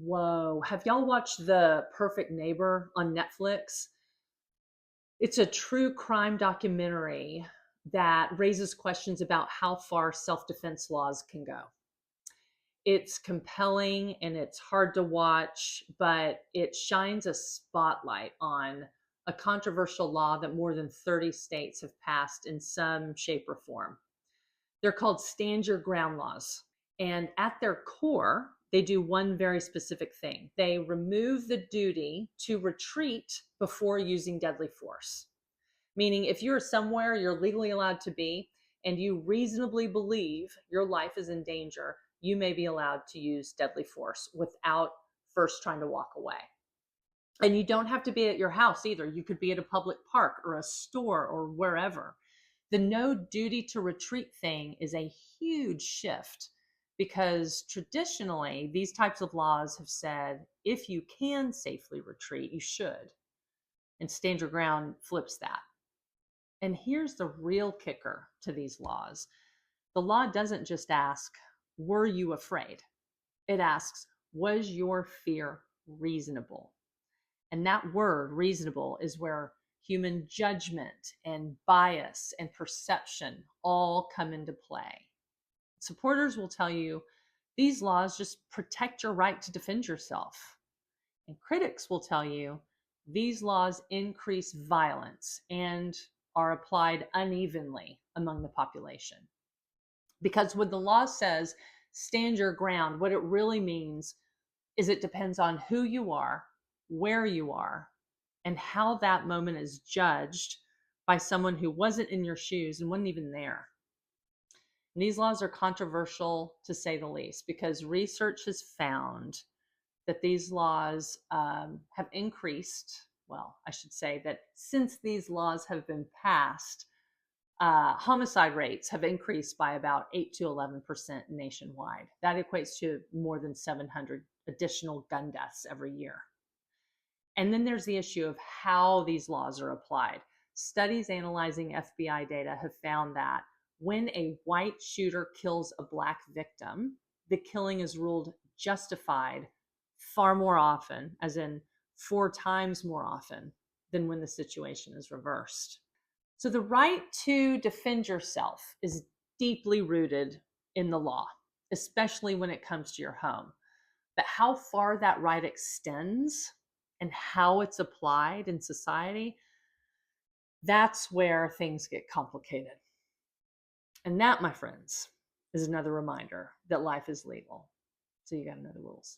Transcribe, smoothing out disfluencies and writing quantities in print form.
Whoa. Have y'all watched The Perfect Neighbor on Netflix? It's a true crime documentary that raises questions about how far self defense laws can go. It's compelling and it's hard to watch, but it shines a spotlight on a controversial law that more than 30 states have passed in some shape or form. They're called stand your ground laws. And at their core, they do one very specific thing. They remove the duty to retreat before using deadly force. Meaning, if you're somewhere you're legally allowed to be and you reasonably believe your life is in danger, you may be allowed to use deadly force without first trying to walk away. And you don't have to be at your house either. You could be at a public park or a store or wherever. The no duty to retreat thing is a huge shift because traditionally these types of laws have said if you can safely retreat, you should. And stand your ground flips that. And here's the real kicker to these laws. The law doesn't just ask, were you afraid? It asks, was your fear reasonable? And that word, reasonable, is where human judgment and bias and perception all come into play. Supporters will tell you these laws just protect your right to defend yourself. And critics will tell you these laws increase violence and are applied unevenly among the population. Because when the law says stand your ground, what it really means is it depends on who you are, where you are, and how that moment is judged by someone who wasn't in your shoes and wasn't even there. And these laws are controversial to say the least because research has found that these laws have increased. Well, I should say that since these laws have been passed, homicide rates have increased by about 8 to 11% nationwide. That equates to more than 700 additional gun deaths every year. And then there's the issue of how these laws are applied. Studies analyzing FBI data have found that when a white shooter kills a black victim, the killing is ruled justified far more often, as in 4 times more often than when the situation is reversed. So the right to defend yourself is deeply rooted in the law, especially when it comes to your home. But how far that right extends and how it's applied in society, that's where things get complicated. And that, my friends, is another reminder that life is legal. So you got to know the rules.